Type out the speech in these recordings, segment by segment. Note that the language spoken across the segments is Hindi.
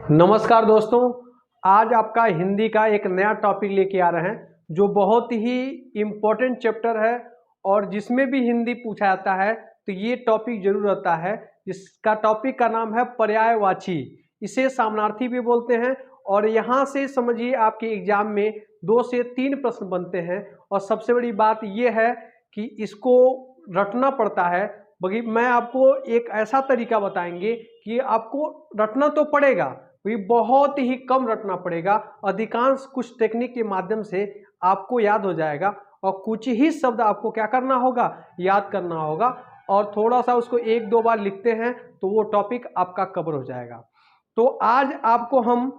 नमस्कार दोस्तों, आज आपका हिंदी का एक नया टॉपिक लेके आ रहे हैं जो बहुत ही इम्पोर्टेंट चैप्टर है और जिसमें भी हिंदी पूछा जाता है तो ये टॉपिक जरूर रहता है। इसका टॉपिक का नाम है पर्यायवाची। इसे समानार्थी भी बोलते हैं और यहाँ से समझिए आपके एग्जाम में 2 से 3 प्रश्न बनते हैं और सबसे बड़ी बात ये है कि इसको रटना पड़ता है। बल्कि मैं आपको एक ऐसा तरीका बताएंगे कि आपको रटना तो पड़ेगा, ये बहुत ही कम रटना पड़ेगा। अधिकांश कुछ टेक्निक के माध्यम से आपको याद हो जाएगा और कुछ ही शब्द आपको क्या करना होगा, याद करना होगा और थोड़ा सा उसको 1-2 बार लिखते हैं तो वो टॉपिक आपका कवर हो जाएगा। तो आज आपको हम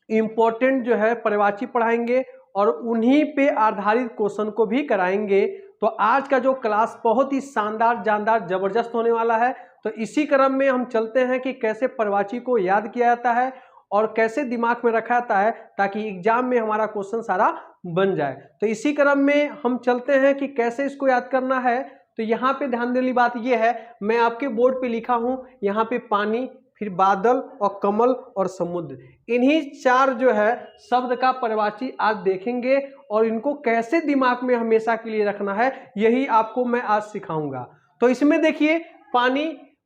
इम्पोर्टेंट जो है पर्यायवाची पढ़ाएंगे और उन्हीं पे आधारित क्वेश्चन को भी कराएंगे। तो आज का जो क्लास बहुत ही शानदार, जानदार, जबरदस्त होने वाला है। तो इसी क्रम में हम चलते हैं कि कैसे पर्यायवाची को याद किया जाता है और कैसे दिमाग में रखा जाता है ताकि एग्जाम में हमारा क्वेश्चन सारा बन जाए। तो इसी क्रम में हम चलते हैं कि कैसे इसको याद करना है। तो यहाँ पे ध्यान देने वाली बात यह है, मैं आपके बोर्ड पे लिखा हूँ, यहाँ पे पानी, फिर बादल और कमल और समुद्र, इन्हीं 4 जो है शब्द का पर्यायवाची आज देखेंगे और इनको कैसे दिमाग में हमेशा के लिए रखना है यही आपको मैं आज सिखाऊंगा। तो इसमें देखिए पानी,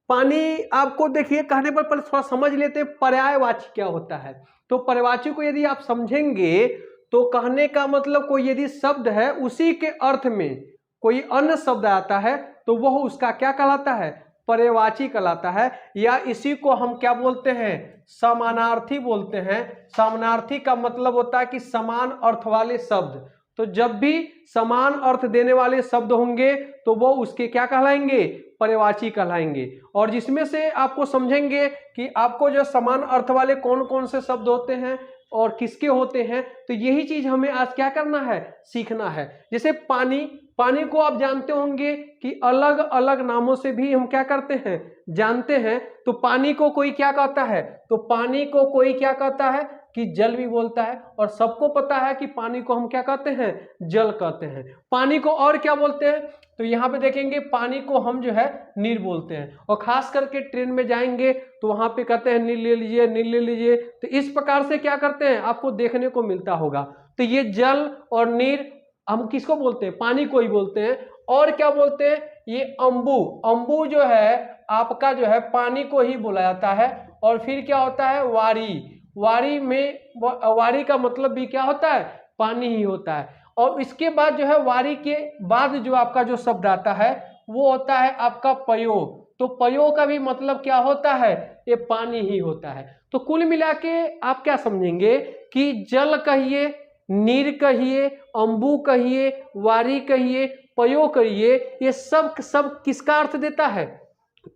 पानी आपको देखिए कहने पर पहले थोड़ा समझ लेते हैं पर्यायवाची क्या होता है। तो पर्यायवाची को यदि आप समझेंगे तो कहने का मतलब कोई यदि शब्द है उसी के अर्थ में कोई अन्य शब्द आता है तो वह उसका क्या कहलाता है, पर्यायवाची कहलाता है। या इसी को हम क्या बोलते हैं, समानार्थी बोलते हैं। समानार्थी का मतलब होता है कि समान अर्थ वाले शब्द। तो जब भी समान अर्थ देने वाले शब्द होंगे तो वो उसके क्या कहलाएंगे, पर्यायवाची कहलाएंगे। और जिसमें से आपको समझेंगे कि आपको जो समान अर्थ वाले कौन कौन से शब्द होते हैं और किसके होते हैं, तो यही चीज हमें आज क्या करना है, सीखना है। जैसे पानी, पानी को आप जानते होंगे कि अलग अलग नामों से भी हम क्या करते हैं, जानते हैं। तो पानी को कोई क्या कहता है, तो पानी को कोई क्या कहता है कि जल भी बोलता है और सबको पता है कि पानी को हम क्या कहते हैं, जल कहते हैं। पानी को और क्या बोलते हैं, तो यहाँ पे देखेंगे पानी को हम जो है नीर बोलते हैं। और खास करके ट्रेन में जाएंगे तो वहां पे कहते हैं नीर ले लीजिए, नीर ले लीजिए। तो इस प्रकार से क्या करते हैं आपको देखने को मिलता होगा। तो ये जल और नीर हम किसको बोलते हैं, पानी को ही बोलते हैं। और क्या बोलते हैं, ये अम्बु, अम्बु जो है आपका जो है पानी को ही बोला जाता है। और फिर क्या होता है, वारी, वारी में वारी का मतलब भी क्या होता है, पानी ही होता है। और इसके बाद जो है वारी के बाद जो आपका जो शब्द आता है वो होता है आपका पयो। तो पयो का भी मतलब क्या होता है, ये पानी ही होता है। तो कुल मिला के आप क्या समझेंगे कि जल कहिए, नीर कहिए, अम्बु कहिए, वारी कहिए, पयो कहिए, ये सब सब किसका अर्थ देता है,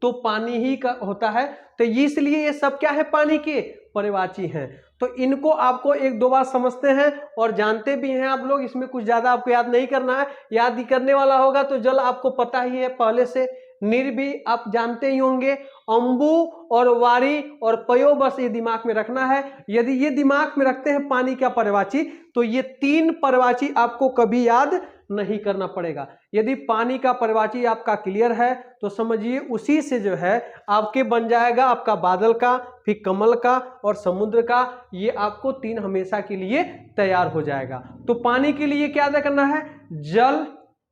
तो पानी ही का होता है। तो इसलिए ये सब क्या है, पानी के पर्यायवाची हैं। तो इनको आपको 1-2 बार समझते हैं और जानते भी हैं आप लोग। इसमें कुछ ज्यादा आपको याद नहीं करना है, याद ही करने वाला होगा तो जल आपको पता ही है पहले से, नीर भी आप जानते ही होंगे, अम्बु और वारी और पयो बस ये दिमाग में रखना है। यदि ये दिमाग में रखते हैं पानी का पर्यायवाची तो ये 3 पर्यायवाची आपको कभी याद नहीं करना पड़ेगा। यदि पानी का पर्यायवाची आपका क्लियर है तो समझिए उसी से जो है आपके बन जाएगा आपका बादल का, फिर कमल का और समुद्र का। ये आपको 3 हमेशा के लिए तैयार हो जाएगा। तो पानी के लिए क्या करना है, जल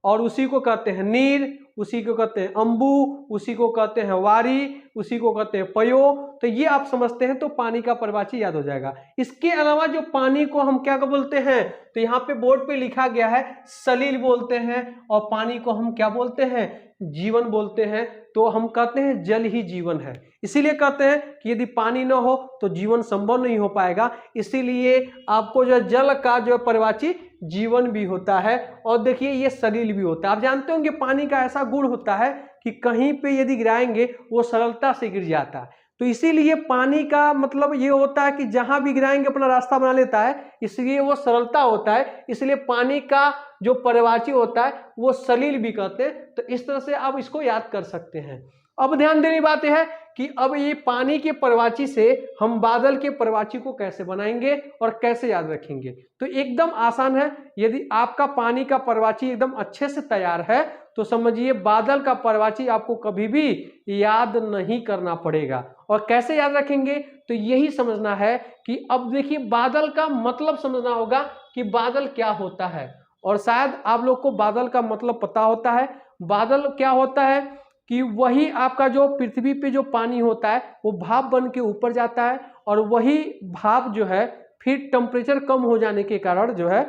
और उसी को कहते हैं नीर, उसी को कहते हैं अम्बु, उसी को कहते हैं वारी, उसी को कहते हैं पयो। तो ये आप समझते हैं तो पानी का पर्यायवाची याद हो जाएगा। इसके अलावा जो पानी को हम क्या बोलते हैं, तो यहाँ पे बोर्ड पे लिखा गया है सलील बोलते हैं। और पानी को हम क्या बोलते हैं, जीवन बोलते हैं। तो हम कहते हैं जल ही जीवन है। इसीलिए कहते हैं कि यदि पानी ना हो तो जीवन संभव नहीं हो पाएगा। इसीलिए आपको जो जल का जो पर्यायवाची जीवन भी होता है और देखिए ये सलील भी होता है। आप जानते होंगे पानी का ऐसा गुण होता है कि कहीं पे यदि गिराएंगे वो सरलता से गिर जाता है। तो इसीलिए पानी का मतलब ये होता है कि जहां भी गिराएंगे अपना रास्ता बना लेता है, इसलिए वो सरलता होता है। इसलिए पानी का जो पर्यायवाची होता है वो सलील भी कहते हैं। तो इस तरह से आप इसको याद कर सकते हैं। अब ध्यान देने की बात यह है कि अब ये पानी के पर्यायवाची से हम बादल के पर्यायवाची को कैसे बनाएंगे और कैसे याद रखेंगे। तो एकदम आसान है। यदि आपका पानी का पर्यायवाची एकदम अच्छे से तैयार है तो समझिए बादल का पर्यायवाची आपको कभी भी याद नहीं करना पड़ेगा। और कैसे याद रखेंगे, तो यही समझना है कि अब देखिए बादल का मतलब समझना होगा कि बादल क्या होता है। और शायद आप लोग को बादल का मतलब पता होता है। बादल क्या होता है कि वही आपका जो पृथ्वी पे जो पानी होता है वो भाप बन के ऊपर जाता है, और वही भाप जो है फिर टेम्परेचर कम हो जाने के कारण जो है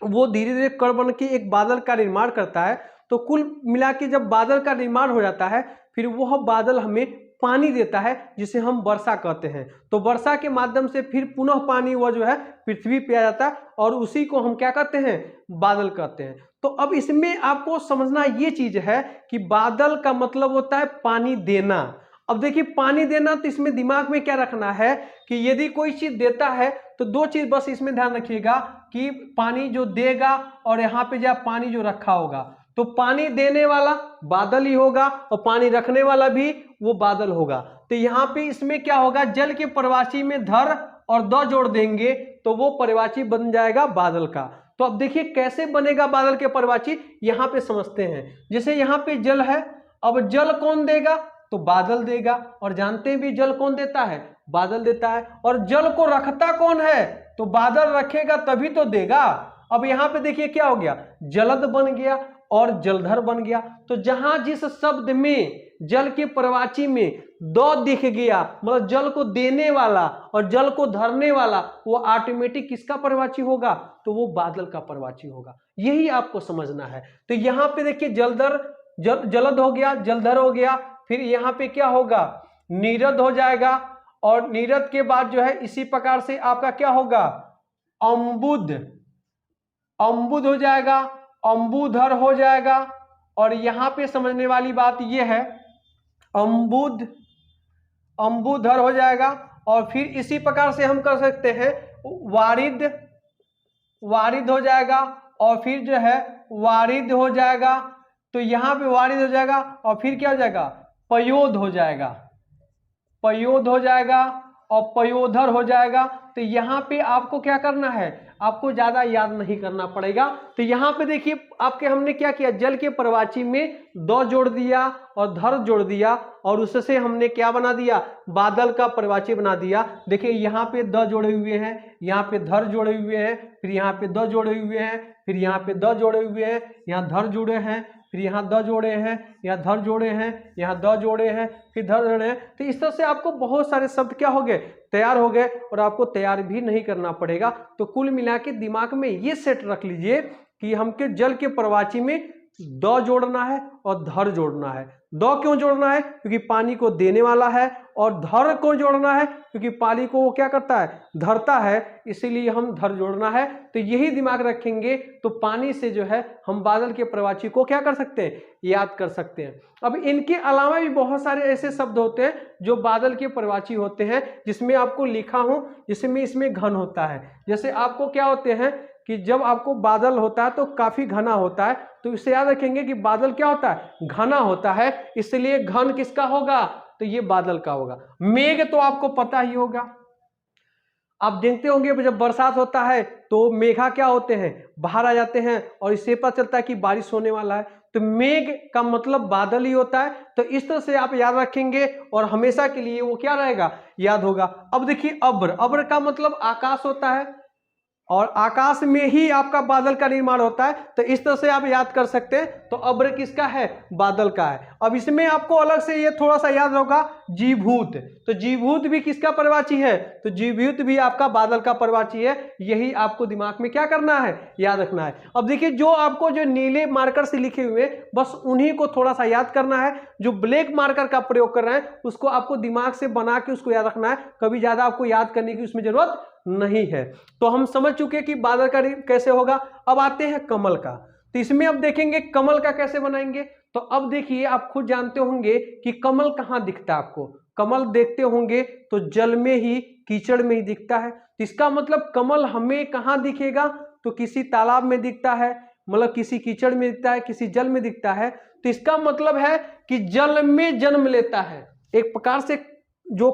वो धीरे धीरे कण बन के एक बादल का निर्माण करता है। तो कुल मिला के जब बादल का निर्माण हो जाता है फिर वह बादल हमें पानी देता है, जिसे हम वर्षा कहते हैं। तो वर्षा के माध्यम से फिर पुनः पानी वह जो है पृथ्वी पे आ जाता है, और उसी को हम क्या कहते हैं, बादल कहते हैं। तो अब इसमें आपको समझना ये चीज है कि बादल का मतलब होता है पानी देना। अब देखिए पानी देना, तो इसमें दिमाग में क्या रखना है कि यदि कोई चीज देता है तो दो चीज बस इसमें ध्यान रखिएगा कि पानी जो देगा और यहाँ पे जो पानी जो रखा होगा, तो पानी देने वाला बादल ही होगा और पानी रखने वाला भी वो बादल होगा। तो यहाँ पे इसमें क्या होगा, जल के पर्यायवाची में धर और द जोड़ देंगे तो वो पर्यायवाची बन जाएगा बादल का। तो अब देखिए कैसे बनेगा बादल के पर्यायवाची, यहाँ पे समझते हैं। जैसे यहाँ पे जल है, अब जल कौन देगा, तो बादल देगा, और जानते हैं भी जल कौन देता है, बादल देता है। और जल को रखता कौन है, तो बादल रखेगा तभी तो देगा। अब यहाँ पे देखिए क्या हो गया, जलद बन गया और जलधर बन गया। तो जहां जिस शब्द में जल के पर्यायवाची में द दिख गया, मतलब जल को देने वाला और जल को धरने वाला, वो ऑटोमेटिक किसका पर्यायवाची होगा, तो वो बादल का पर्यायवाची होगा। यही आपको समझना है। तो यहाँ पे देखिए जलधर जलद हो गया, जलधर हो गया, फिर यहाँ पे क्या होगा, नीरद हो जाएगा, और नीरद के बाद जो है इसी प्रकार से आपका क्या होगा, अम्बुद, अम्बुद हो जाएगा, अम्बुधर हो जाएगा। और यहां पे समझने वाली बात यह है, अम्बुद अम्बुधर हो जाएगा। और फिर इसी प्रकार से हम कर सकते हैं वारिद, वारिद हो जाएगा, और फिर जो है वारिद हो जाएगा। तो यहां पे वारिद हो जाएगा, और फिर क्या हो जाएगा, पयोध हो जाएगा, पयोध हो जाएगा, और पयोधर हो जाएगा। तो यहाँ पे आपको क्या करना है, आपको ज्यादा याद नहीं करना पड़ेगा। तो यहाँ पे देखिए आपके हमने क्या किया, जल के पर्यायवाची में द जोड़ दिया और धर जोड़ दिया, और उससे हमने क्या बना दिया, बादल का पर्यायवाची बना दिया। देखिए यहाँ पे द जोड़े हुए हैं, यहाँ पे धर जोड़े हुए हैं, फिर यहाँ पे द जोड़े हुए हैं, फिर यहाँ पे द जोड़े हुए हैं, यहाँ धर जुड़े हैं, फिर यहाँ द जोड़े हैं, यहाँ धर जोड़े हैं, यहाँ द जोड़े हैं, फिर धर जोड़े हैं। तो इस तरह से आपको बहुत सारे शब्द क्या हो गए, तैयार हो गए, और आपको तैयार भी नहीं करना पड़ेगा। तो कुल मिला के दिमाग में ये सेट रख लीजिए कि हमके जल के पर्यायवाची में द जोड़ना है और धर जोड़ना है। द क्यों जोड़ना है, क्योंकि पानी को देने वाला है, और धर को जोड़ना है क्योंकि पानी को वो क्या करता है, धरता है, इसीलिए हम धर जोड़ना है। तो यही दिमाग रखेंगे तो पानी से जो है हम बादल के पर्यायवाची को क्या कर सकते हैं, याद कर सकते हैं। अब इनके अलावा भी बहुत सारे ऐसे शब्द होते हैं जो बादल के पर्यायवाची होते हैं, जिसमें आपको लिखा हूं, जिसमें इसमें घन होता है। जैसे आपको क्या होते हैं कि जब आपको बादल होता है तो काफी घना होता है, तो इससे याद रखेंगे कि बादल क्या होता है, घना होता है, इसलिए घन किसका होगा, तो ये बादल का होगा। मेघ तो आपको पता ही होगा, आप देखते होंगे जब बरसात होता है तो मेघा क्या होते हैं, बाहर आ जाते हैं, और इससे पता चलता है कि बारिश होने वाला है। तो मेघ का मतलब बादल ही होता है। तो इस तरह से आप याद रखेंगे और हमेशा के लिए वो क्या रहेगा, याद होगा। अब देखिए अब्र, अब्र का मतलब आकाश होता है, और आकाश में ही आपका बादल का निर्माण होता है। तो इस तरह से आप याद कर सकते हैं। तो अब्र किसका है, बादल का है। अब इसमें आपको अलग से ये थोड़ा सा याद होगा, जीभूत, तो जीभूत भी किसका पर्यायवाची है, तो जीभूत भी आपका बादल का पर्यायवाची है। यही आपको दिमाग में क्या करना है, याद रखना है। अब देखिए जो आपको जो नीले मार्कर से लिखे हुए बस उन्हीं को थोड़ा सा याद करना है, जो ब्लैक मार्कर का प्रयोग कर रहे हैं उसको आपको दिमाग से बना के उसको याद रखना है। कभी ज्यादा आपको याद करने की उसमें जरूरत नहीं है। तो हम समझ चुके कि बादल का कैसे होगा। अब आते हैं कमल का। तो इसमें अब देखेंगे कमल का कैसे बनाएंगे। तो अब देखिए आप खुद जानते होंगे कि कमल कहाँ दिखता है आपको, कमल देखते होंगे तो जल में ही, कीचड़ में ही दिखता है। तो इसका मतलब कमल हमें कहाँ दिखेगा, तो किसी तालाब में दिखता है, मतलब किसी कीचड़ में दिखता है, किसी जल में दिखता है। तो इसका मतलब है कि जल में जन्म लेता है। एक प्रकार से जो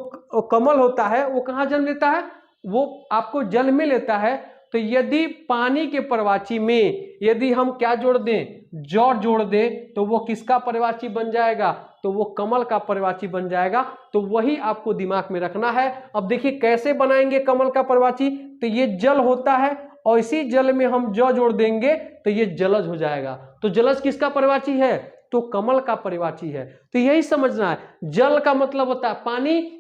कमल होता है वो कहाँ जन्म लेता है, वो आपको जल में लेता है। तो यदि पानी के पर्वाची में यदि हम क्या जोड़ दें, जौ जोड़ दें, तो वो किसका पर्वाची बन जाएगा, तो वो कमल का पर्वाची बन जाएगा। तो वही आपको दिमाग में रखना है। अब देखिए कैसे बनाएंगे कमल का पर्वाची, तो ये जल होता है और इसी जल में हम जौ जोड़ देंगे तो ये जलज हो जाएगा। तो जलज किसका पर्वाची है, तो कमल का पर्वाची है। तो यही समझना है, जल का मतलब होता है पानी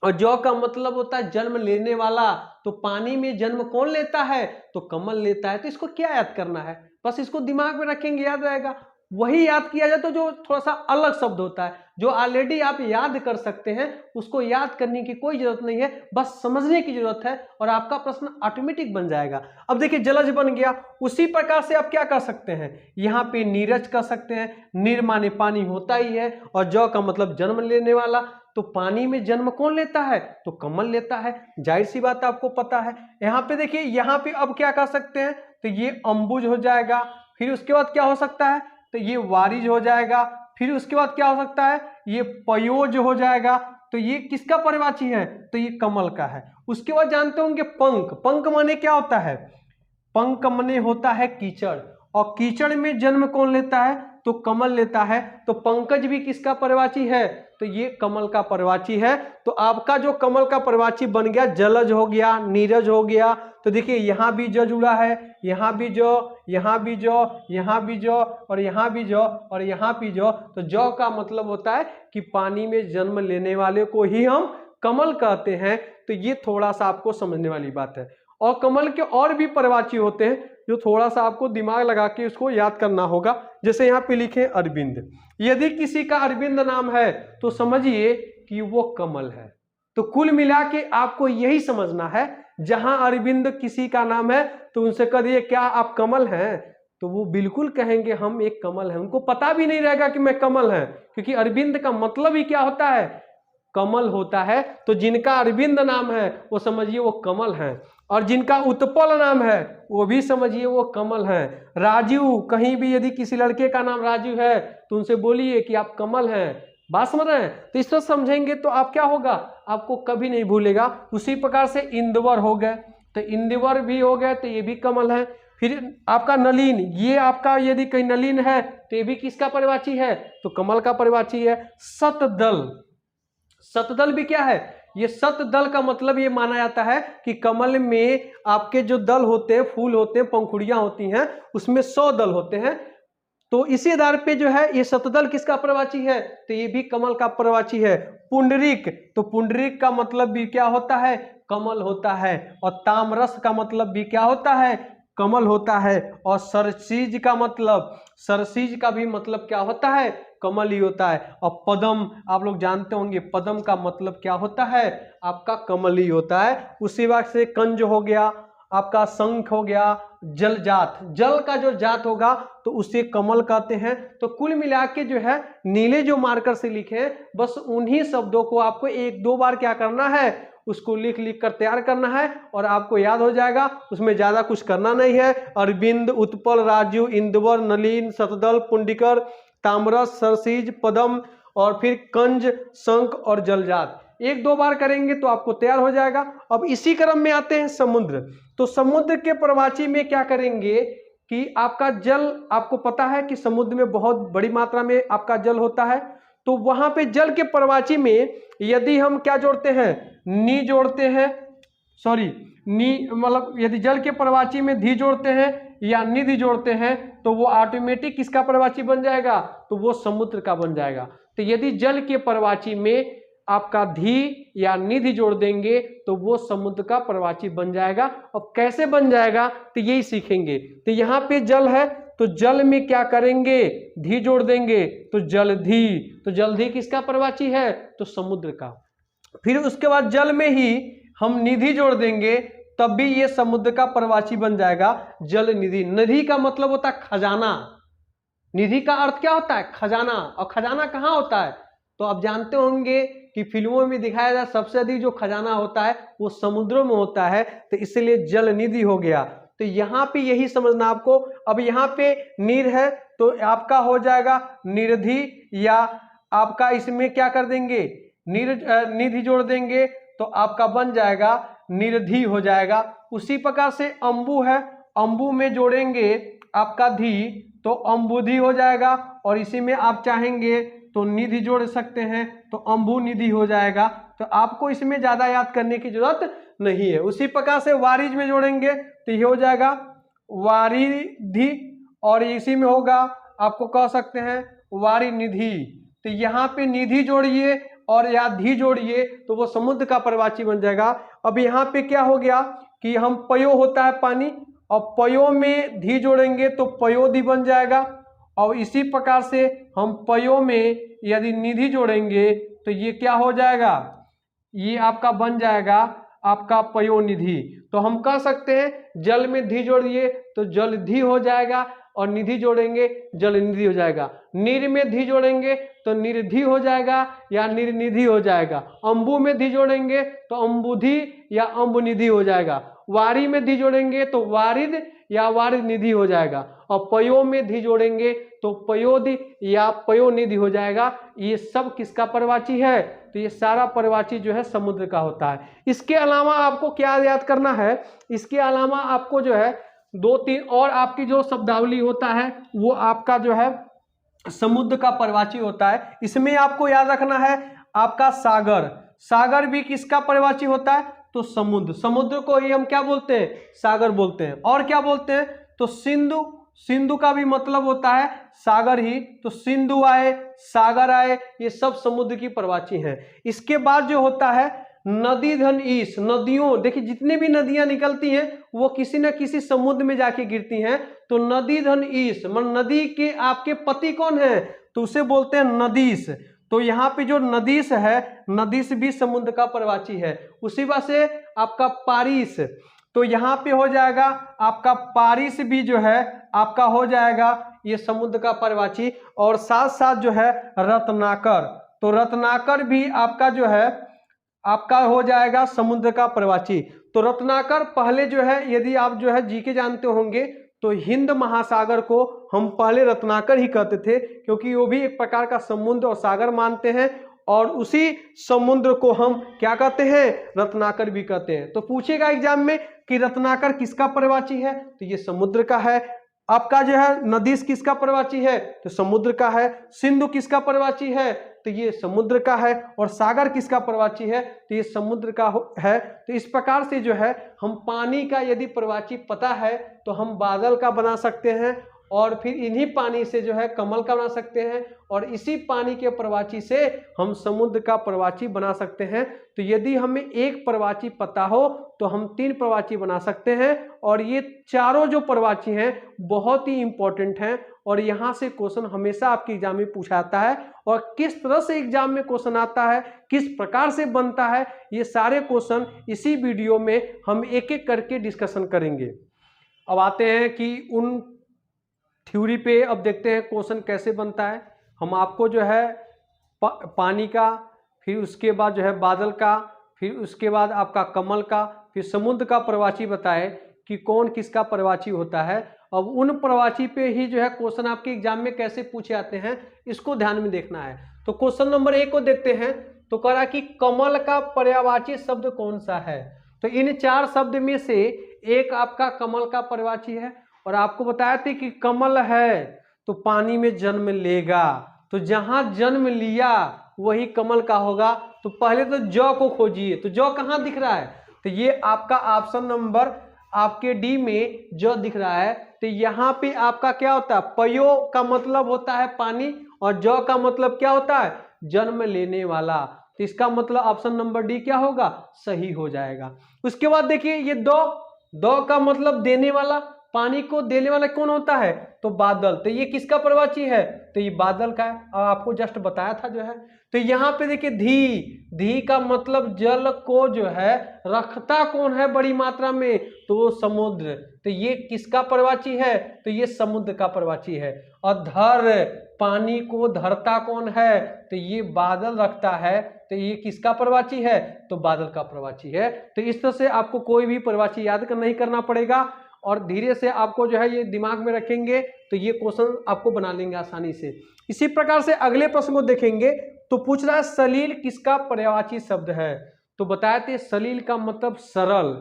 और जौ का मतलब होता है जन्म लेने वाला। तो पानी में जन्म कौन लेता है, तो कमल लेता है। तो इसको क्या याद करना है, बस इसको दिमाग में रखेंगे, याद रहेगा। वही याद किया जाए तो जो थोड़ा सा अलग शब्द होता है, जो ऑलरेडी आप याद कर सकते हैं, उसको याद करने की कोई जरूरत नहीं है, बस समझने की जरूरत है और आपका प्रश्न ऑटोमेटिक बन जाएगा। अब देखिए जलज बन गया, उसी प्रकार से आप क्या कर सकते हैं, यहाँ पे नीरज कर सकते हैं। नीर माने पानी होता ही है और जौ का मतलब जन्म लेने वाला। तो पानी में जन्म कौन लेता है, तो कमल लेता है, जाहिर सी बात आपको पता है। यहाँ पे देखिए, यहाँ पे अब क्या कर सकते हैं, तो ये अंबुज हो जाएगा। फिर उसके बाद क्या हो सकता है, तो ये वारिज हो जाएगा। फिर उसके बाद क्या हो सकता है, ये पयोज हो जाएगा। तो ये किसका पर्वाची है, तो ये कमल का है। उसके बाद जानते होंगे पंख, पंख माने क्या होता है, पंख माने होता है कीचड़, और कीचड़ में जन्म कौन लेता है, तो कमल लेता है। तो पंकज भी किसका पर्वाची है, तो ये कमल का पर्वाची है। तो आपका जो कमल का पर्वाची बन गया, जलज हो गया, नीरज हो गया। तो देखिए यहाँ भी ज जुड़ा है, यहाँ भी जो, यहाँ भी जो, यहाँ भी जो, और यहाँ भी जो, और यहाँ भी जो। तो जौ का मतलब होता है कि पानी में जन्म लेने वाले को ही हम कमल कहते हैं। तो ये थोड़ा सा आपको समझने वाली बात है। और कमल के और भी पर्वाची होते हैं जो थोड़ा सा आपको दिमाग लगा के उसको याद करना होगा। जैसे यहाँ पे लिखे अरविंद, यदि किसी का अरविंद नाम है तो समझिए कि वो कमल है। तो कुल मिला के आपको यही समझना है, जहां अरविंद किसी का नाम है तो उनसे कह दिए क्या आप कमल हैं, तो वो बिल्कुल कहेंगे हम एक कमल हैं। उनको पता भी नहीं रहेगा कि मैं कमल हैं, क्योंकि अरविंद का मतलब ही क्या होता है, कमल होता है। तो जिनका अरविंद नाम है वो समझिए वो कमल हैं, और जिनका उत्पल नाम है वो भी समझिए वो कमल हैं। राजू, कहीं भी यदि किसी लड़के का नाम राजू है तो उनसे बोलिए कि आप कमल हैं। बात समझ रहे हैं, तो इस तरह समझेंगे तो आप क्या होगा, आपको कभी नहीं भूलेगा। उसी प्रकार से इंदवर हो गए, तो इंदवर भी हो गए तो ये भी कमल है। फिर आपका नलीन, ये आपका यदि कहीं नलीन है तो ये भी किसका पर्वाची है, तो कमल का पर्वाची है। सतदल, सतदल भी क्या है, ये सतदल का मतलब ये माना जाता है कि कमल में आपके जो दल होते हैं, फूल होते हैं, पंखुड़ियां होती हैं, उसमें 100 दल होते हैं। तो इसी आधार पे जो है ये सतदल किसका पर्वाची है, तो ये भी कमल का पर्वाची है। पुंडरीक, तो पुंडरीक का मतलब भी क्या होता है, कमल होता है। और तामरस का मतलब भी क्या होता है, कमल होता है। और सरसीज का मतलब, सरसीज का भी मतलब क्या होता है, कमल ही होता है। और पदम, आप लोग जानते होंगे पदम का मतलब क्या होता है, आपका कमल ही होता है। उसी बात से कंज हो गया, आपका शंख हो गया, जल जात, जल का जो जात होगा तो उसे कमल कहते हैं। तो कुल मिला के जो है नीले जो मार्कर से लिखे हैं, बस उन्हीं शब्दों को आपको एक दो बार क्या करना है, उसको लिख लिख कर तैयार करना है और आपको याद हो जाएगा। उसमें ज्यादा कुछ करना नहीं है। अरविंद, उत्पल, राजू, इंदवर, नलीन, सतदल, पुंडिकर, ताम्रस, सरसीज, पदम, और फिर कंज, शंख और जलजात। एक दो बार करेंगे तो आपको तैयार हो जाएगा। अब इसी क्रम में आते हैं समुद्र। तो समुद्र के पर्वाची में क्या करेंगे कि आपका जल, आपको पता है कि समुद्र में बहुत बड़ी मात्रा में आपका जल होता है। तो वहां पे जल के पर्वाची में यदि हम क्या जोड़ते हैं, नी जोड़ते हैं, सॉरी नी मतलब यदि जल के पर्वाची में धी जोड़ते हैं या निधि जोड़ते हैं तो वो ऑटोमेटिक किसका पर्वाची बन जाएगा, तो वो समुद्र का बन जाएगा। तो यदि जल के पर्वाची में आपका धी या निधि जोड़ देंगे तो वो समुद्र का पर्वाची बन जाएगा। अब कैसे बन जाएगा तो यही सीखेंगे। तो यहाँ पे जल है तो जल में क्या करेंगे, धी जोड़ देंगे तो जलधि। तो जलधि किसका पर्वाची है, तो समुद्र का। फिर उसके बाद जल में ही हम निधि जोड़ देंगे तब भी ये समुद्र का पर्वाची बन जाएगा, जल निधि। निधि का मतलब होता है खजाना। निधि का अर्थ क्या होता है, खजाना। और खजाना कहाँ होता है, तो आप जानते होंगे कि फिल्मों में दिखाया जाए सबसे अधिक जो खजाना होता है वो समुद्रों में होता है, तो इसलिए जल निधि हो गया। तो यहाँ पे यही समझना आपको। अब यहाँ पे नीर है तो आपका हो जाएगा निरधि, या आपका इसमें क्या कर देंगे, निधि जोड़ देंगे तो आपका बन जाएगा निरधि हो जाएगा। उसी प्रकार से अम्बु है, अम्बु में जोड़ेंगे आपका धी तो अम्बुधि हो जाएगा, और इसी में आप चाहेंगे तो निधि जोड़ सकते हैं तो अम्बु निधि हो जाएगा। तो आपको इसमें ज्यादा याद करने की जरूरत नहीं है। उसी प्रकार से वारिज में जोड़ेंगे तो ये हो जाएगा वारिधि, और इसी में होगा आपको कह सकते हैं वारी निधि। तो यहाँ पे निधि जोड़िए और या धी जोड़िए तो वो समुद्र का पर्वतवाची बन जाएगा। अब यहाँ पे क्या हो गया कि हम पयो होता है पानी, और पयो में धी जोड़ेंगे तो पयोधि बन जाएगा, और इसी प्रकार से हम पयो में यदि निधि जोड़ेंगे तो ये क्या हो जाएगा, ये आपका बन जाएगा आपका पयोनिधि। तो हम कह सकते हैं जल में धी जोड़िए तो जलधि हो जाएगा, और निधि जोड़ेंगे जलनिधि हो जाएगा। नीर में धी जोड़ेंगे तो निर्धि हो जाएगा या निर्निधि हो जाएगा। अम्बु में धी जोड़ेंगे तो अम्बुधि या अम्बुनिधि हो जाएगा। वारी में धी जोड़ेंगे तो वारिद या वारिद निधि हो जाएगा, और पयो में धी जोड़ेंगे तो पयोधि या पयोनिधि हो जाएगा। ये सब किसका पर्वतवाची है, तो ये सारा पर्वतवाची जो है समुद्र का होता है। इसके अलावा आपको क्या याद करना है, इसके अलावा आपको जो है 2-3 और आपकी जो शब्दावली होता है वो आपका जो है समुद्र का पर्वतवाची होता है। इसमें आपको याद रखना है आपका सागर, सागर भी किसका पर्वतवाची होता है, तो समुद्र, समुद्र को ही हम क्या बोलते हैं, सागर बोलते हैं। और क्या बोलते हैं, तो सिंधु, सिंधु का भी मतलब होता है सागर ही, तो सिंधु आए, सागर आए, ये सब समुद्र की पर्वतवाची हैं। इसके बाद जो होता है नदी धन ईश, नदियों, देखिए जितनी भी नदियां निकलती हैं वो किसी न किसी समुद्र में जाके गिरती हैं। तो नदी धन ईश, मतलब नदी के आपके पति कौन है, तो उसे बोलते हैं नदीश। तो यहाँ पे जो नदीश है, नदीश भी समुद्र का पर्वतवाची है। उसी वजह से आपका पारिस, तो यहाँ पे हो जाएगा आपका पारिस भी जो है आपका हो जाएगा ये समुद्र का पर्वतवाची। और साथ साथ जो है रत्नाकर, तो रत्नाकर भी आपका जो है आपका हो जाएगा समुद्र का पर्वतवाची। तो रत्नाकर पहले जो है, यदि आप जो है जीके जानते होंगे तो हिंद महासागर को हम पहले रत्नाकर ही कहते थे, क्योंकि वो भी एक प्रकार का समुद्र और सागर मानते हैं, और उसी समुद्र को हम क्या कहते हैं, रत्नाकर भी कहते हैं। तो पूछेगा एग्जाम में कि रत्नाकर किसका पर्वतवाची है, तो ये समुद्र का है। आपका जो है नदीश किसका पर्वतवाची है, तो समुद्र का है। सिंधु किसका पर्वतवाची है, तो ये समुद्र का है। और सागर किसका पर्वतवाची है, तो ये समुद्र का है। तो इस प्रकार से जो है हम पानी का यदि पर्वतवाची पता है तो हम बादल का बना सकते हैं, और फिर इन्हीं पानी से जो है कमल का बना सकते हैं, और इसी पानी के पर्वतवाची से हम समुद्र का पर्वतवाची बना सकते हैं। तो यदि हमें एक पर्वतवाची पता हो तो हम 3 पर्वतवाची बना सकते हैं, और ये चारों जो पर्वतवाची हैं बहुत ही इंपॉर्टेंट हैं, और यहाँ से क्वेश्चन हमेशा आपके एग्जाम में पूछा जाता है। और किस तरह से एग्जाम में क्वेश्चन आता है, किस प्रकार से बनता है, ये सारे क्वेश्चन इसी वीडियो में हम एक एक करके डिस्कशन करेंगे। अब आते हैं कि उन थ्योरी पे, अब देखते हैं क्वेश्चन कैसे बनता है। हम आपको जो है पानी का, फिर उसके बाद जो है बादल का, फिर उसके बाद आपका कमल का, फिर समुद्र का पर्वतवाची बताए कि कौन किसका पर्वतवाची होता है। अब उन पर्वतवाची पे ही जो है क्वेश्चन आपके एग्जाम में कैसे पूछे जाते हैं, इसको ध्यान में देखना है। तो क्वेश्चन नंबर 1 को देखते हैं। तो कह रहा कि कमल का पर्यायवाची शब्द कौन सा है, तो इन 4 शब्द में से एक आपका कमल का पर्यायवाची है। और आपको बताया था कि कमल है तो पानी में जन्म लेगा, तो जहां जन्म लिया वही कमल का होगा। तो पहले तो जौ को खोजिए, तो जौ कहाँ दिख रहा है, तो ये आपका ऑप्शन नंबर आपके डी में जौ दिख रहा है। तो यहाँ पे आपका क्या होता है, पयो का मतलब होता है पानी, और जौ का मतलब क्या होता है, जन्म लेने वाला। तो इसका मतलब ऑप्शन नंबर डी क्या होगा, सही हो जाएगा। उसके बाद देखिए ये दो का मतलब देने वाला, पानी को देने वाला कौन होता है, तो बादल। तो ये किसका पर्वतवाची है, तो ये बादल का है, और आपको जस्ट बताया था जो है। तो यहाँ पे देखिए धी का मतलब जल को जो है रखता कौन है बड़ी मात्रा में, तो समुद्र। तो ये किसका पर्वतवाची है, तो ये समुद्र का पर्वतवाची है। और धर, पानी को धरता कौन है, तो ये बादल रखता है। तो ये किसका पर्वतवाची है, तो बादल का पर्वतवाची है। तो इस तरह से आपको कोई भी पर्वतवाची याद नहीं करना पड़ेगा, और धीरे से आपको जो है ये दिमाग में रखेंगे तो ये क्वेश्चन आपको बना लेंगे आसानी से। इसी प्रकार से अगले प्रश्न को देखेंगे। तो पूछ रहा है सलील किसका पर्यायवाची शब्द है, तो बताए थे सलील का मतलब सरल।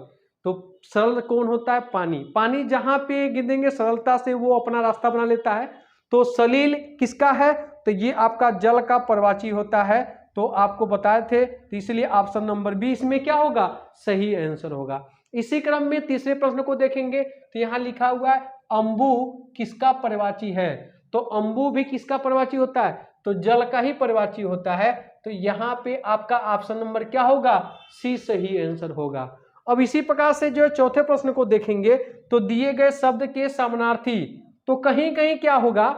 तो सरल कौन होता है? पानी। पानी जहां पे गिरेंगे सरलता से वो अपना रास्ता बना लेता है। तो सलील किसका है? तो ये आपका जल का पर्वाची होता है। तो आपको बताए थे, तो इसलिए ऑप्शन नंबर बी इसमें क्या होगा? सही आंसर होगा। इसी क्रम में तीसरे प्रश्न को देखेंगे तो यहाँ लिखा हुआ है अंबु किसका पर्वाची है? तो अंबु भी किसका पर्वाची होता है? तो जल का ही पर्वाची होता है। तो यहाँ पे आपका ऑप्शन नंबर क्या होगा? सी सही आंसर होगा। अब इसी प्रकार से जो चौथे प्रश्न को देखेंगे तो दिए गए शब्द के समानार्थी, तो कहीं कहीं क्या होगा?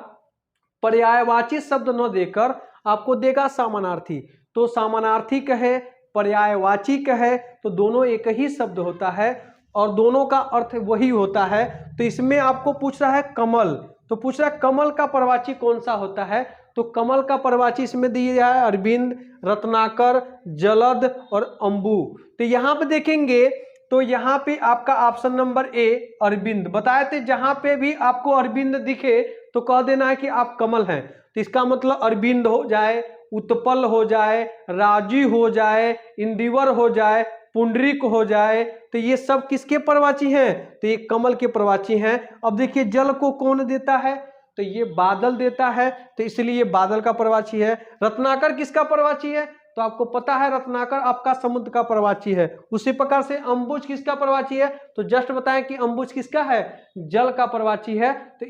पर्यायवाची शब्द न देकर आपको देगा समानार्थी। तो समानार्थी कहे, पर्यायवाची कहे, तो दोनों एक ही शब्द होता है और दोनों का अर्थ वही होता है। तो इसमें आपको पूछ रहा है कमल, तो पूछ रहा है कमल का पर्वाची कौन सा होता है? तो कमल का पर्वाची इसमें दिया है अरविंद, रत्नाकर, जलद और अंबु। तो यहाँ पे देखेंगे तो यहाँ पे आपका ऑप्शन नंबर ए अरविंद बताए थे। जहां पे भी आपको अरविंद दिखे तो कह देना है कि आप कमल हैं। तो इसका मतलब अरविंद हो जाए, उत्पल हो जाए, राजी हो जाए, इंदिवर हो जाए, पुंडरीक हो जाए, तो ये सब किसके पर्वाची हैं? तो ये कमल के पर्वाची हैं। अब देखिए जल को कौन देता है? तो ये बादल देता है, तो इसलिए बादल का पर्वाची है। रत्नाकर किसका पर्वाची है? तो आपको पता है रत्नाकर आपका समुद्र का पर्वाची है। उसी प्रकार से अंबुज किसका पर्वाची है? तो जस्ट बताएं कि अंबुज किसका है? जल का पर्वाची है। तो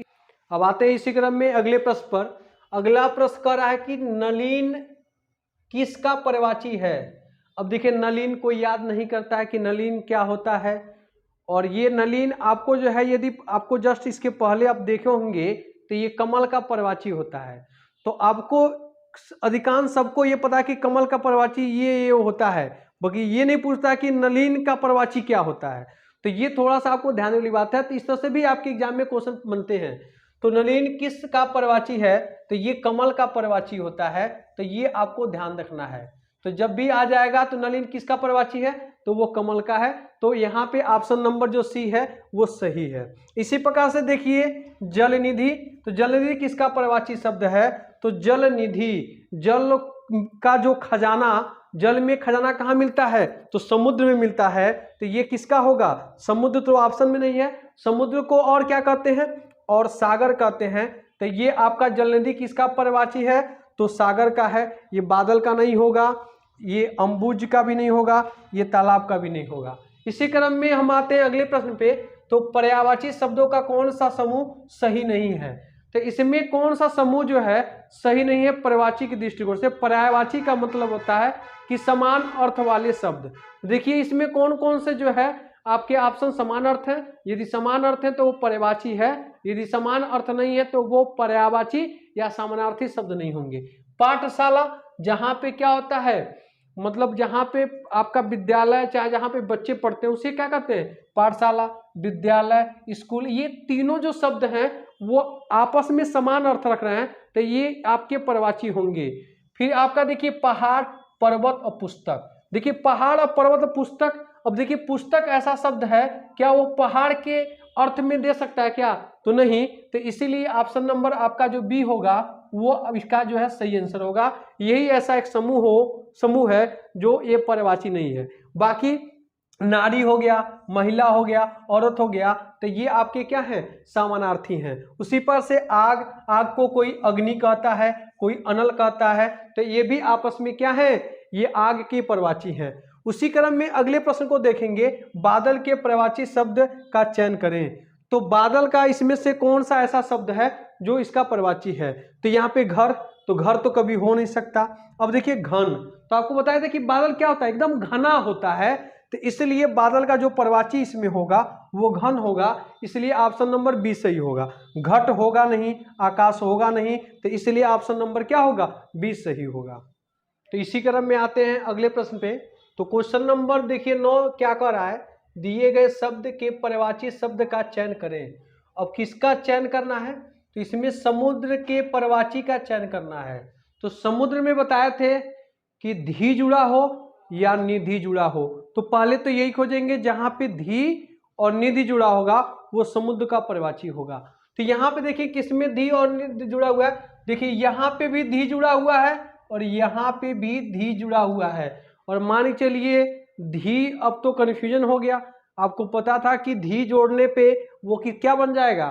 अब आते हैं इसी क्रम में अगले प्रश्न पर। अगला प्रश्न कह रहा है कि नलिन किसका पर्वाची है? अब देखिए नलिन कोई याद नहीं करता है कि नलिन क्या होता है। और ये नलिन आपको जो है, यदि आपको जस्ट इसके पहले आप देखे होंगे तो ये कमल का पर्वाची होता है। तो आपको अधिकांश सबको ये पता है कि कमल का पर्वाची ये होता है, बाकी ये नहीं पूछता कि नलिन का पर्वाची क्या होता है। तो ये थोड़ा सा आपको ध्यान वाली बात है। तो इस तरह से भी आपके एग्जाम में क्वेश्चन बनते हैं। तो नलिन किस का पर्वाची है? तो ये कमल का पर्वाची होता है। तो ये आपको ध्यान रखना है। तो जब भी आ जाएगा तो नलिन किसका पर्वाची है? तो वो कमल का है। तो यहाँ पे ऑप्शन नंबर जो सी है वो सही है। इसी प्रकार से देखिए जलनिधि, तो जलनिधि किसका पर्वाची शब्द है? तो जलनिधि, जल का जो खजाना, जल में खजाना कहाँ मिलता है? तो समुद्र में मिलता है। तो ये किसका होगा? समुद्र तो ऑप्शन में नहीं है। समुद्र को और क्या कहते हैं? और सागर कहते हैं। तो ये आपका जलनिधि किसका पर्वाची है? तो सागर का है। ये बादल का नहीं होगा, ये अंबुज का भी नहीं होगा, ये तालाब का भी नहीं होगा। इसी क्रम में हम आते हैं अगले प्रश्न पे। तो पर्यायवाची शब्दों का कौन सा समूह सही नहीं है? तो इसमें कौन सा समूह जो है सही नहीं है पर्यायवाची के दृष्टिकोण से? पर्यायवाची का मतलब होता है कि समान अर्थ वाले शब्द। देखिए इसमें कौन कौन से जो है आपके ऑप्शन समान अर्थ है। यदि समान अर्थ है तो वो पर्यायवाची है, यदि समान अर्थ नहीं है तो वो पर्यायवाची या समानार्थी शब्द नहीं होंगे। पाठशाला, जहाँ पे क्या होता है, मतलब जहाँ पे आपका विद्यालय, चाहे जहाँ पे बच्चे पढ़ते हैं उसे क्या कहते हैं? पाठशाला, विद्यालय, स्कूल। ये तीनों जो शब्द हैं वो आपस में समान अर्थ रख रहे हैं, तो ये आपके पर्यायवाची होंगे। फिर आपका देखिए पहाड़, पर्वत और पुस्तक। देखिए पहाड़ और पर्वत और पुस्तक। अब देखिए पुस्तक ऐसा शब्द है, क्या वो पहाड़ के अर्थ में दे सकता है क्या? तो नहीं। तो इसीलिए ऑप्शन नंबर आपका जो बी होगा वो अब इसका जो है सही आंसर होगा। यही ऐसा एक समूह है जो ये पर्यायवाची नहीं है। बाकी नारी हो गया, महिला हो गया, औरत हो गया, तो ये आपके क्या हैं? समानार्थी हैं। उसी पर से आग, आग को कोई अग्नि कहता है, कोई अनल कहता है, तो ये भी आपस में क्या है? ये आग के पर्यायवाची हैं। उसी क्रम में अगले प्रश्न को देखेंगे, बादल के पर्यायवाची शब्द का चयन करें। तो बादल का इसमें से कौन सा ऐसा शब्द है जो इसका पर्यायवाची है? तो यहाँ पे घर, तो घर तो कभी हो नहीं सकता। अब देखिए घन, तो आपको बताया था कि बादल क्या होता है? एकदम घना होता है। तो इसलिए बादल का जो पर्यायवाची इसमें होगा वो घन होगा। इसलिए ऑप्शन नंबर बी सही होगा। घट होगा नहीं, आकाश होगा नहीं, तो इसलिए ऑप्शन नंबर क्या होगा? बी सही होगा। तो इसी क्रम में आते हैं अगले प्रश्न पे। तो क्वेश्चन नंबर देखिए 9 क्या कर रहा है? दिए गए शब्द के पर्यायवाची शब्द का चयन करें। अब किसका चयन करना है? तो इसमें समुद्र के पर्यायवाची का चयन करना है। तो समुद्र में बताए थे कि धी जुड़ा हो या निधि जुड़ा हो। तो पहले तो यही खोजेंगे जहां पे धी और निधि जुड़ा होगा वो समुद्र का पर्यायवाची होगा। तो यहाँ पे देखिए किसमें धी और निधि जुड़ा हुआ है? देखिए यहाँ पे भी धी जुड़ा हुआ है और यहाँ पे भी धी जुड़ा हुआ है। और मान के चलिए धी, अब तो कन्फ्यूजन हो गया, आपको पता था कि धी जोड़ने पे वो क्या बन जाएगा,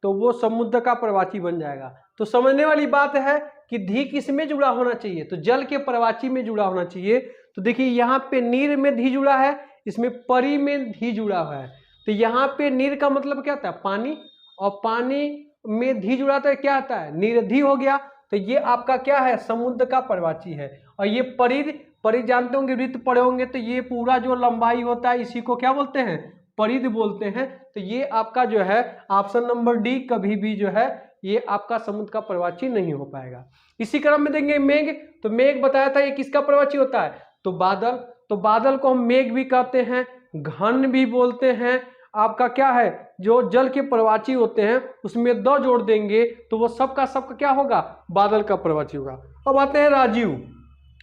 तो वो समुद्र का प्रवाची बन जाएगा। तो समझने वाली बात है कि धी किस में जुड़ा होना चाहिए, तो जल के प्रवाची में जुड़ा होना चाहिए। तो देखिए यहाँ पे नीर में धी जुड़ा है, इसमें परी में धी जुड़ा हुआ है। तो यहाँ पे नीर का मतलब क्या होता है, पानी, और पानी में धी जुड़ा तो क्या आता है, निरधी हो गया। तो ये आपका क्या है, समुद्र का प्रवाची है। और ये परिध जानते होंगे, वृत्त पढ़े होंगे, तो ये पूरा जो लंबाई होता है इसी को क्या बोलते हैं, परिध बोलते हैं। तो ये आपका जो है ऑप्शन नंबर डी कभी भी जो है ये आपका समुद्र का प्रवाची नहीं हो पाएगा। इसी क्रम में देंगे मेघ, तो मेघ बताया था ये किसका प्रवाची होता है, तो बादल। तो बादल को हम मेघ भी कहते हैं, घन भी बोलते हैं। आपका क्या है, जो जल के प्रवाची होते हैं उसमें द जोड़ देंगे तो वो सबका क्या होगा, बादल का प्रवाची होगा। अब आते हैं राजीव।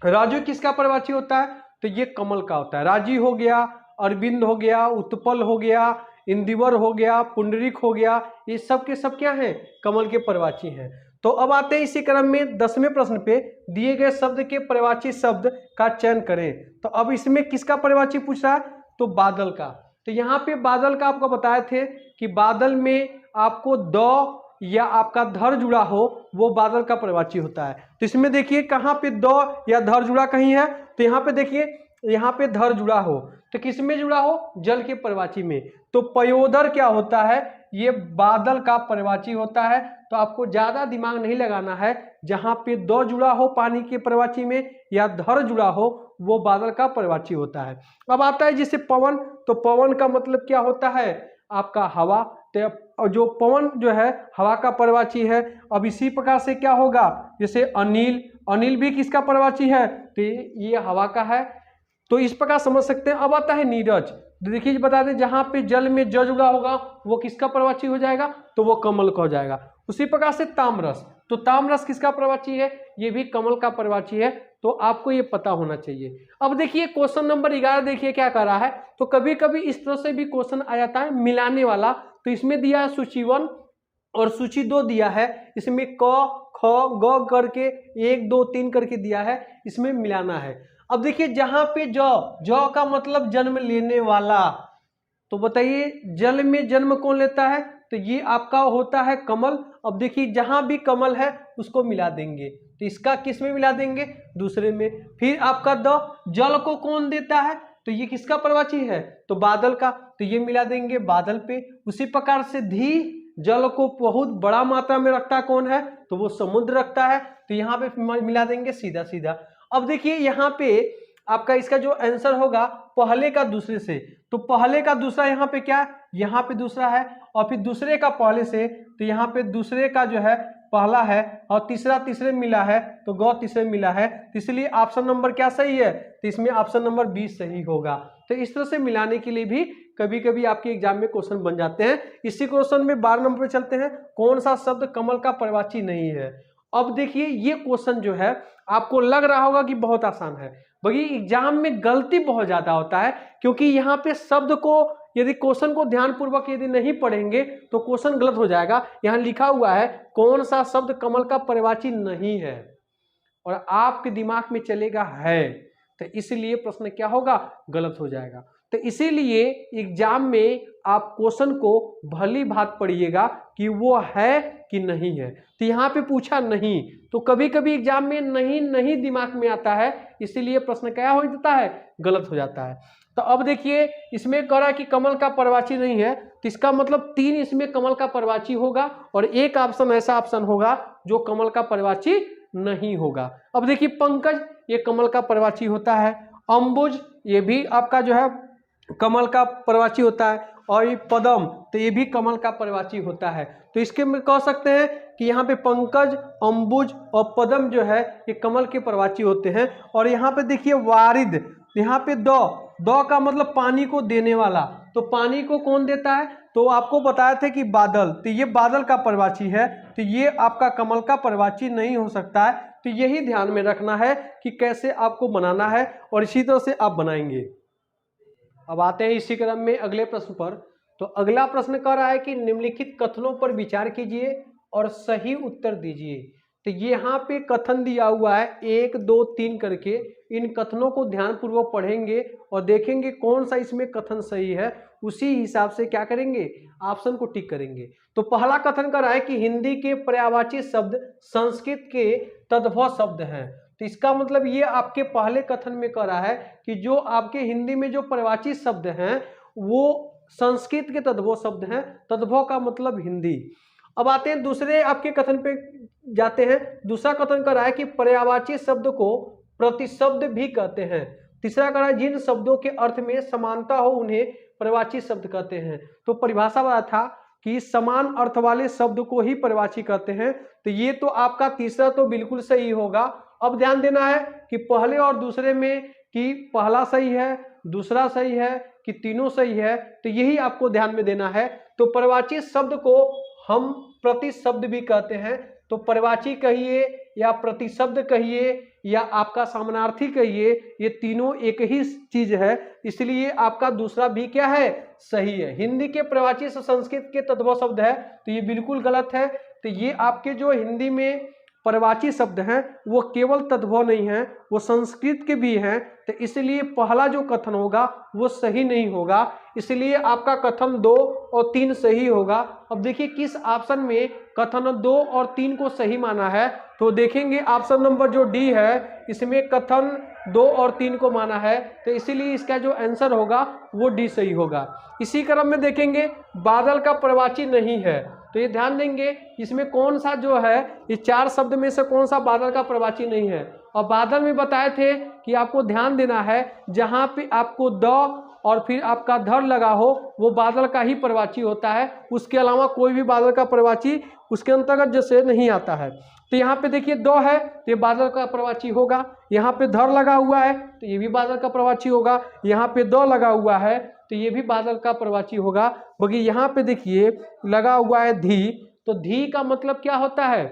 राजीव किसका प्रवाची होता है, तो ये कमल का होता है। राजीव हो गया, अरविंद हो गया, उत्पल हो गया, इंदिवर हो गया, पुंडरीक हो गया, ये सब के सब क्या हैं, कमल के प्रवाची हैं। तो अब आते हैं इसी क्रम में 10वें प्रश्न पे, दिए गए शब्द के प्रवाची शब्द का चयन करें। तो अब इसमें किसका प्रवाची पूछ रहा है, तो बादल का। तो यहाँ पे बादल का आपको बताए थे कि बादल में आपको द या आपका धर जुड़ा हो वो बादल का प्रवाची होता है। तो इसमें देखिए कहाँ पे द या धर जुड़ा कहीं है, तो यहाँ पे देखिए यहाँ पे धर जुड़ा हो, तो किस में जुड़ा हो, जल के प्रवाची में। तो पयोदर क्या होता है, ये बादल का प्रवाची होता है। तो आपको ज्यादा दिमाग नहीं लगाना है, जहां पे द जुड़ा हो पानी के प्रवाची में या धर जुड़ा हो वो बादल का प्रवाची होता है। अब आता है जैसे पवन, तो पवन का मतलब क्या होता है, आपका हवा। तो जो पवन जो है हवा का प्रवाची है। अब इसी प्रकार से क्या होगा, जैसे अनिल, अनिल भी किसका प्रवाची है, तो ये हवा का है। तो इस प्रकार समझ सकते हैं। अब आता है नीरज, तो देखिए बता दें जहां पे जल में ज जुड़ा होगा वो किसका प्रवाची हो जाएगा, तो वो कमल का हो जाएगा। उसी प्रकार से ताम्रस, तो ताम्रस किसका प्रवाची है, ये भी कमल का प्रवाची है। तो आपको ये पता होना चाहिए। अब देखिए क्वेश्चन नंबर 11 देखिए क्या कर रहा है, तो कभी कभी इस तरह से भी क्वेश्चन आ जाता है मिलाने वाला। तो इसमें दिया है सूची 1 और सूची 2 दिया है, इसमें क ख ग करके 1 2 3 करके दिया है, इसमें मिलाना है। अब देखिए जहां पे ज का मतलब जन्म लेने वाला, तो बताइए जल में जन्म कौन लेता है, तो ये आपका होता है कमल। अब देखिए जहां भी कमल है उसको मिला देंगे, तो इसका किस में मिला देंगे, दूसरे में। फिर आपका द, जल को कौन देता है, तो ये किसका प्रवाची है, तो बादल का, तो ये मिला देंगे बादल पे। उसी प्रकार से धी, जल को बहुत बड़ा मात्रा में रखता कौन है, तो वो समुद्र रखता है, तो यहाँ पे मिला देंगे सीधा सीधा। अब देखिए यहाँ पे आपका इसका जो आंसर होगा पहले का दूसरे से, तो पहले का दूसरा यहाँ पे क्या, यहाँ पे दूसरा है, और फिर दूसरे का पहले से, तो यहाँ पे दूसरे का जो है पहला है, और तीसरा तीसरे मिला है, तो गौ तीसरे मिला है, तो इसलिए ऑप्शन नंबर क्या सही है, तो इसमें ऑप्शन नंबर 20 सही होगा। तो इस तरह से मिलाने के लिए भी कभी कभी आपके एग्जाम में क्वेश्चन बन जाते हैं। इसी क्वेश्चन में 12 नंबर पे चलते हैं, कौन सा शब्द कमल का प्रवाची नहीं है। अब देखिए ये क्वेश्चन जो है आपको लग रहा होगा कि बहुत आसान है, भाई एग्जाम में गलती बहुत ज्यादा होता है, क्योंकि यहाँ पे शब्द को यदि क्वेश्चन को ध्यान पूर्वक यदि नहीं पढ़ेंगे तो क्वेश्चन गलत हो जाएगा। यहाँ लिखा हुआ है कौन सा शब्द कमल का प्रवाची नहीं है, और आपके दिमाग में चलेगा है, तो इसलिए प्रश्न क्या होगा, गलत हो जाएगा। तो इसीलिए एग्जाम में आप क्वेश्चन को भली भांति पढ़िएगा कि वो है कि नहीं है। तो यहाँ पे पूछा नहीं, तो कभी कभी एग्जाम में नहीं दिमाग में आता है, इसीलिए प्रश्न क्या हो जाता है, गलत हो जाता है। तो अब देखिए इसमें कह रहा कि कमल का प्रवाची नहीं है, तो इसका मतलब 3 इसमें कमल का प्रवाची होगा, और एक ऑप्शन ऐसा ऑप्शन होगा जो कमल का प्रवाची नहीं होगा। अब देखिए पंकज, ये कमल का प्रवाची होता है। अंबुज, ये भी आपका जो है कमल का प्रवाची होता है। और ये पदम, तो ये भी कमल का प्रवाची होता है। तो इसके में कह सकते हैं कि यहाँ पे पंकज, अंबुज और पदम जो है ये कमल के प्रवाची होते हैं। और यहाँ पे देखिए वारिद, यहाँ पे द का मतलब पानी को देने वाला, तो पानी को कौन देता है, तो आपको बताया थे कि बादल, तो ये बादल का प्रवाची है, तो ये आपका कमल का प्रवाची नहीं हो सकता है। तो यही ध्यान में रखना है कि कैसे आपको बनाना है, और इसी तरह से आप बनाएंगे। अब आते हैं इसी क्रम में अगले प्रश्न पर। तो अगला प्रश्न कह रहा है कि निम्नलिखित कथनों पर विचार कीजिए और सही उत्तर दीजिए। तो यहाँ पे कथन दिया हुआ है 1 2 3 करके, इन कथनों को ध्यानपूर्वक पढ़ेंगे और देखेंगे कौन सा इसमें कथन सही है, उसी हिसाब से क्या करेंगे, ऑप्शन को टिक करेंगे। तो पहला कथन कर रहा है कि हिंदी के पर्यायवाची शब्द संस्कृत के तद्भव शब्द हैं। तो इसका मतलब ये आपके पहले कथन में कह रहा है कि जो आपके हिंदी में जो पर्यायवाची शब्द हैं वो संस्कृत के तद्भव शब्द हैं। तद्भव का मतलब हिंदी। अब आते हैं दूसरे आपके कथन पे जाते हैं। दूसरा कथन कर रहा है कि पर्यायवाची शब्द को प्रतिशब्द भी कहते हैं। तीसरा कह रहा है जिन शब्दों के अर्थ में समानता हो उन्हें पर्यायवाची शब्द कहते हैं। तो परिभाषा बताया था कि समान अर्थ वाले शब्द को ही पर्यायवाची कहते हैं। तो ये तो आपका तीसरा तो बिल्कुल सही होगा। अब ध्यान देना है कि पहले और दूसरे में कि पहला सही है, दूसरा सही है कि तीनों सही है, तो यही आपको ध्यान में देना है। तो पर्यायवाची शब्द को हम प्रतिशब्द भी कहते हैं। तो पर्यायवाची कहिए या प्रतिशब्द कहिए या आपका समानार्थी कहिए, ये तीनों एक ही चीज है, इसलिए आपका दूसरा भी क्या है, सही है। हिंदी के पर्यायवाची संस्कृत के तद्भव शब्द है, तो ये बिल्कुल गलत है। तो ये आपके जो हिंदी में पर्यायवाची शब्द हैं वो केवल तद्भव नहीं है, वो संस्कृत के भी हैं। तो इसलिए पहला जो कथन होगा वो सही नहीं होगा, इसलिए आपका कथन 2 और 3 सही होगा। अब देखिए किस ऑप्शन में कथन 2 और 3 को सही माना है। तो देखेंगे ऑप्शन नंबर जो डी है इसमें कथन 2 और 3 को माना है, तो इसीलिए इसका जो आंसर होगा वो डी सही होगा। इसी क्रम में देखेंगे बादल का पर्यायवाची नहीं है। तो ये ध्यान देंगे इसमें कौन सा जो है, ये 4 शब्द में से कौन सा बादल का पर्यायवाची नहीं है। और बादल में बताए थे कि आपको ध्यान देना है जहाँ पे आपको द और फिर आपका धर लगा हो वो बादल का ही पर्यायवाची होता है, उसके अलावा कोई भी बादल का पर्यायवाची उसके अंतर्गत जैसे नहीं आता है। तो यहाँ पे देखिए द है तो ये बादल का पर्यायवाची होगा, यहाँ पे धर लगा हुआ है तो ये भी बादल का पर्यायवाची होगा, यहाँ पे द लगा हुआ है तो ये भी बादल का पर्यायवाची होगा। बाकी यहाँ पे देखिए लगा हुआ है धी, तो धी का मतलब क्या होता है,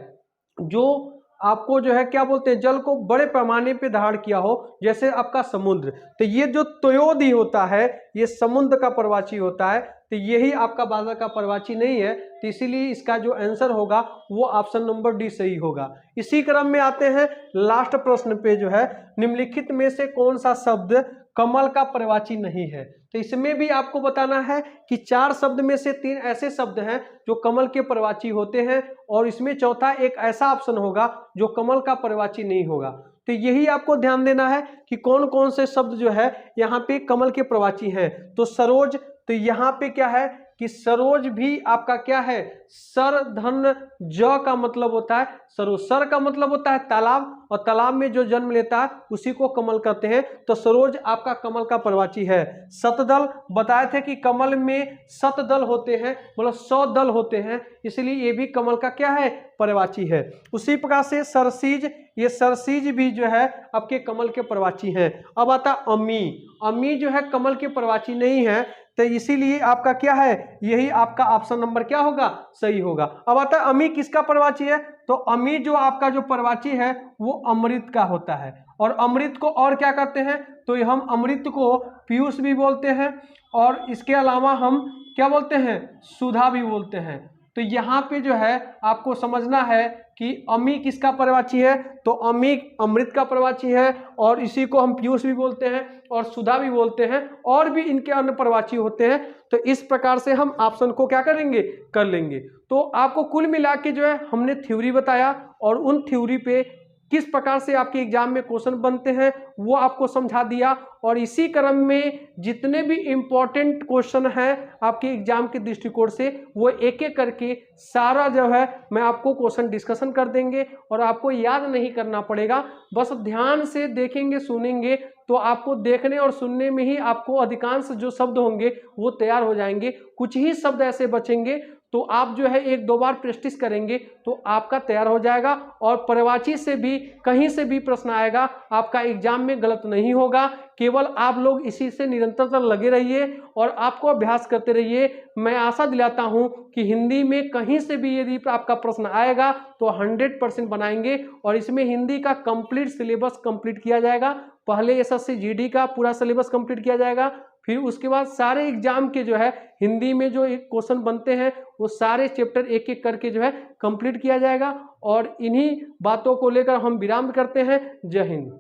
जो आपको जो है क्या बोलते हैं, जल को बड़े पैमाने पे धारण किया हो, जैसे आपका समुद्र। तो ये जो तयोधी होता है ये समुद्र का पर्यायवाची होता है, तो यही आपका बादल का पर्यायवाची नहीं है। तो इसीलिए इसका जो आंसर होगा वो ऑप्शन नंबर डी सही होगा। इसी क्रम में आते हैं लास्ट प्रश्न पे, जो है निम्नलिखित में से कौन सा शब्द कमल का पर्यायवाची नहीं है। तो इसमें भी आपको बताना है कि 4 शब्द में से 3 ऐसे शब्द हैं जो कमल के पर्यायवाची होते हैं, और इसमें चौथा एक ऐसा ऑप्शन होगा जो कमल का पर्यायवाची नहीं होगा। तो यही आपको ध्यान देना है कि कौन कौन से शब्द जो है यहाँ पे कमल के पर्यायवाची हैं। तो सरोज, तो यहाँ पे क्या है कि सरोज भी आपका क्या है, सर धन ज का मतलब होता है सरोज। सर का मतलब होता है तालाब, और तालाब में जो जन्म लेता है उसी को कमल कहते हैं। तो सरोज आपका कमल का पर्यायवाची है। शतदल, बताए थे कि कमल में शतदल होते हैं, मतलब 100 दल होते हैं, इसलिए ये भी कमल का क्या है, पर्यायवाची है। उसी प्रकार से सरसीज, ये सरसीज भी जो है आपके कमल के पर्यायवाची हैं। अब आता अमी, अमी जो है कमल के पर्यायवाची नहीं है, तो इसीलिए आपका क्या है, यही आपका ऑप्शन नंबर क्या होगा, सही होगा। अब आता है अमी किसका पर्यायवाची है, तो अमी जो आपका जो पर्यायवाची है वो अमृत का होता है। और अमृत को और क्या करते हैं, तो हम अमृत को पीयूष भी बोलते हैं, और इसके अलावा हम क्या बोलते हैं, सुधा भी बोलते हैं। तो यहाँ पे जो है आपको समझना है कि अमी किसका पर्यायवाची है, तो अमी अमृत का पर्यायवाची है, और इसी को हम पीयूष भी बोलते हैं और सुधा भी बोलते हैं, और भी इनके अन्य पर्यायवाची होते हैं। तो इस प्रकार से हम ऑप्शन को क्या करेंगे, कर लेंगे। तो आपको कुल मिला के जो है हमने थ्योरी बताया, और उन थ्योरी पे किस प्रकार से आपके एग्जाम में क्वेश्चन बनते हैं वो आपको समझा दिया। और इसी क्रम में जितने भी इम्पोर्टेंट क्वेश्चन हैं आपके एग्जाम के दृष्टिकोण से, वो एक एक करके सारा जो है मैं आपको क्वेश्चन डिस्कशन कर देंगे, और आपको याद नहीं करना पड़ेगा, बस ध्यान से देखेंगे सुनेंगे, तो आपको देखने और सुनने में ही आपको अधिकांश जो शब्द होंगे वो तैयार हो जाएंगे। कुछ ही शब्द ऐसे बचेंगे, तो आप जो है 1-2 बार प्रैक्टिस करेंगे तो आपका तैयार हो जाएगा। और पर्यायवाची से भी कहीं से भी प्रश्न आएगा, आपका एग्जाम में गलत नहीं होगा। केवल आप लोग इसी से निरंतर लगे रहिए और आपको अभ्यास करते रहिए। मैं आशा दिलाता हूं कि हिंदी में कहीं से भी यदि आपका प्रश्न आएगा तो 100% बनाएंगे, और इसमें हिंदी का कंप्लीट सिलेबस कंप्लीट किया जाएगा। पहले एसएससी जीडी का पूरा सिलेबस कंप्लीट किया जाएगा, फिर उसके बाद सारे एग्जाम के जो है हिंदी में जो एक क्वेश्चन बनते हैं वो सारे चैप्टर एक एक करके जो है कंप्लीट किया जाएगा। और इन्हीं बातों को लेकर हम विराम करते हैं। जय हिंद।